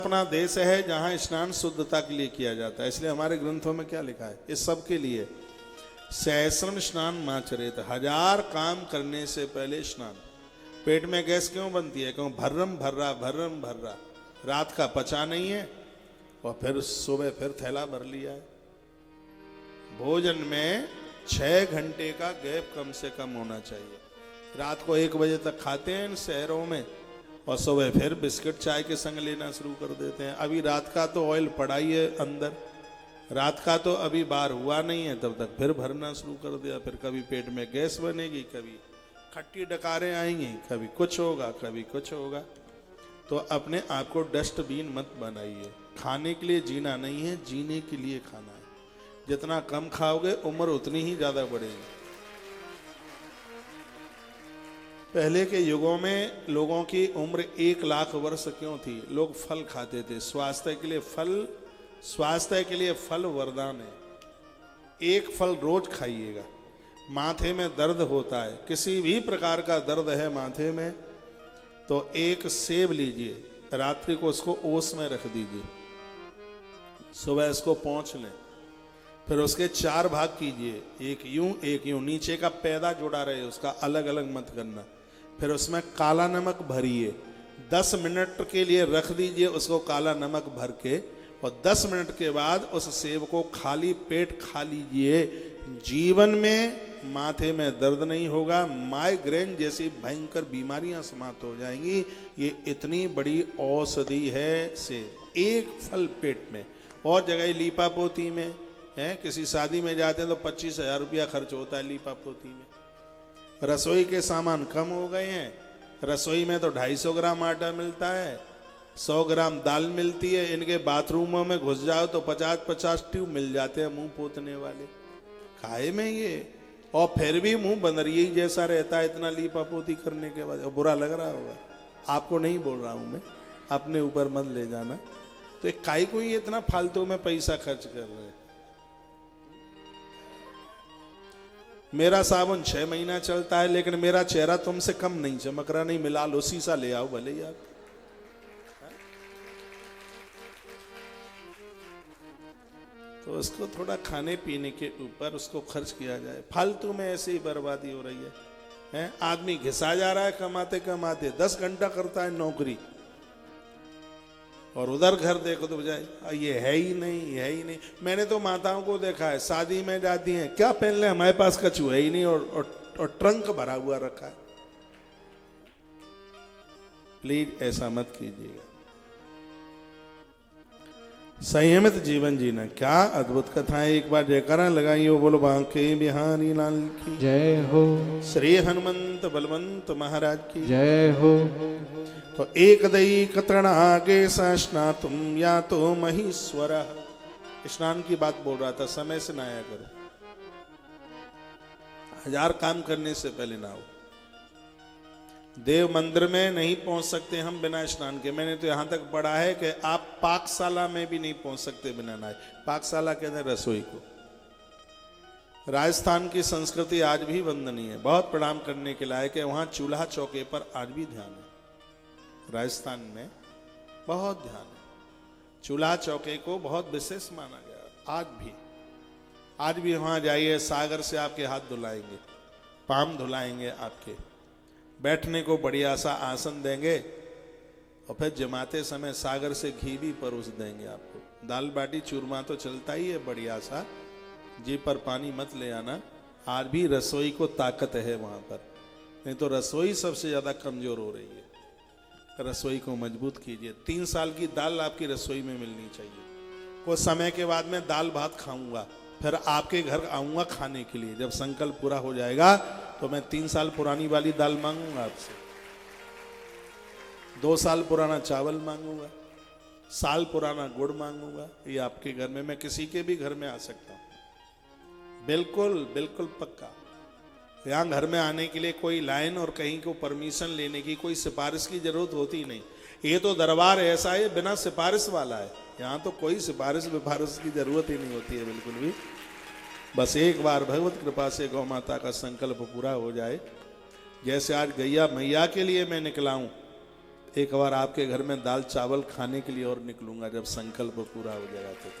अपना देश है जहाँ स्नान शुद्धता के लिए किया जाता है, इसलिए हमारे ग्रंथों में क्या लिखा है, इस सब के लिए सहस्रम स्नान माचरेत, 1000 काम करने से पहले स्नान। पेट में गैस क्यों बनती है, क्यों भर्रम भर्रा, रात का पचा नहीं है और फिर सुबह फिर थैला भर लिया है। भोजन में 6 घंटे का गैप कम से कम होना चाहिए। रात को 1 बजे तक खाते हैं इन शहरों में और सुबह फिर बिस्किट चाय के संग लेना शुरू कर देते हैं। अभी रात का तो ऑयल पड़ा ही है अंदर, रात का तो अभी बाहर हुआ नहीं है, तब तक फिर भरना शुरू कर दिया। फिर कभी पेट में गैस बनेगी, कभी खट्टी डकारें आएंगी, कभी कुछ होगा कभी कुछ होगा। तो अपने आप को डस्टबिन मत बनाइए। खाने के लिए जीना नहीं है, जीने के लिए खाना है। जितना कम खाओगे उम्र उतनी ही ज्यादा बढ़ेगी। पहले के युगों में लोगों की उम्र 1 लाख वर्ष क्यों थी? लोग फल खाते थे। स्वास्थ्य के लिए फल वरदान है। 1 फल रोज खाइएगा। माथे में दर्द होता है, किसी भी प्रकार का दर्द है माथे में, तो 1 सेब लीजिए, रात्रि को उसको ओस में रख दीजिए, सुबह इसको पोंछ लें, फिर उसके 4 भाग कीजिए, एक यूं, नीचे का पैदा जुड़ा रहे, उसका अलग अलग मत करना। फिर उसमें काला नमक भरिए, 10 मिनट के लिए रख दीजिए उसको काला नमक भर के, और 10 मिनट के बाद उस सेब को खाली पेट खा लीजिए। जीवन में माथे में दर्द नहीं होगा, माइग्रेन जैसी भयंकर बीमारियां समाप्त हो जाएंगी। ये इतनी बड़ी औषधि है सेब। 1 फल पेट में। और जगह लीपा पोती में है, किसी शादी में जाते हैं तो 25,000 रुपया खर्च होता है लीपा पोती में। रसोई के सामान कम हो गए हैं। रसोई में तो 250 ग्राम आटा मिलता है, 100 ग्राम दाल मिलती है। इनके बाथरूमों में घुस जाओ तो 50-50 ट्यूब मिल जाते हैं मुंह पोतने वाले। खाए में ये, और फिर भी मुंह बंदरिये ही जैसा रहता है इतना लीपा पोती करने के बाद। बुरा लग रहा होगा आपको, नहीं बोल रहा हूं मैं, अपने ऊपर मत ले जाना। तो एक काई को ही इतना फालतू में पैसा खर्च कर रहे हैं। मेरा साबुन 6 महीना चलता है, लेकिन मेरा चेहरा तुमसे कम नहीं चमक रहा। नहीं मिला लो, शीशा ले आओ भले यार। तो उसको थोड़ा खाने पीने के ऊपर उसको खर्च किया जाए। फालतू में ऐसे ही बर्बादी हो रही है? आदमी घिसा जा रहा है कमाते कमाते, 10 घंटा करता है नौकरी, और उधर घर देखो तो बजाय ये है ही नहीं। मैंने तो माताओं को देखा है, शादी में जाती हैं, क्या पहन ले, हमारे पास कछु है ही नहीं, और ट्रंक भरा हुआ रखा है। प्लीज ऐसा मत कीजिएगा। संयमित जीवन जीना। क्या अद्भुत कथा है। एक बार जयकारा लगाइए, बोलो बांके बिहारी लाल की जय हो, श्री हनुमंत बलवंत महाराज की जय हो। तो एक दई कतरण आगे स्नातुम या तो महीश्वर। स्नान की बात बोल रहा था, समय से नहाया करो। 1000 काम करने से पहले नहाओ। देव मंदिर में नहीं पहुंच सकते हम बिना स्नान के। मैंने तो यहां तक पढ़ा है कि आप पाकशाला में भी नहीं पहुंच सकते बिना नहाए। पाकशाला कहते हैं रसोई को। राजस्थान की संस्कृति आज भी वंदनीय है, बहुत प्रणाम करने के लायक है। वहां चूल्हा चौके पर आज भी ध्यान है। राजस्थान में बहुत ध्यान है। चूल्हा चौके को बहुत विशेष माना गया। आज भी वहां जाइए, सागर से आपके हाथ धुलाएंगे, पाम धुलाएंगे आपके, बैठने को बढ़िया सा आसन देंगे, और फिर जमाते समय सागर से घी भी परोस देंगे आपको। दाल बाटी चूरमा तो चलता ही है बढ़िया सा, जी पर पानी मत ले आना। आज भी रसोई को ताकत है वहां पर, नहीं तो रसोई सबसे ज्यादा कमजोर हो रही है। रसोई को मजबूत कीजिए। 3 साल की दाल आपकी रसोई में मिलनी चाहिए। कुछ समय के बाद मैं दाल भात खाऊंगा, फिर आपके घर आऊंगा खाने के लिए। जब संकल्प पूरा हो जाएगा तो मैं 3 साल पुरानी वाली दाल मांगूंगा आपसे, 2 साल पुराना चावल मांगूंगा, साल पुराना गुड़ मांगूंगा। ये आपके घर में, मैं किसी के भी घर में आ सकता हूं, बिल्कुल बिल्कुल पक्का। यहाँ घर में आने के लिए कोई लाइन और कहीं को परमिशन लेने की, कोई सिफारिश की जरूरत होती नहीं। ये तो दरबार ऐसा है बिना सिफारिश वाला है। यहाँ तो कोई सिफारिश विफारिश की जरूरत ही नहीं होती है बिल्कुल भी। बस एक बार भगवत कृपा से गौ माता का संकल्प पूरा हो जाए। जैसे आज गैया मैया के लिए मैं निकला हूँ, एक बार आपके घर में दाल चावल खाने के लिए और निकलूंगा जब संकल्प पूरा हो जाएगा तो।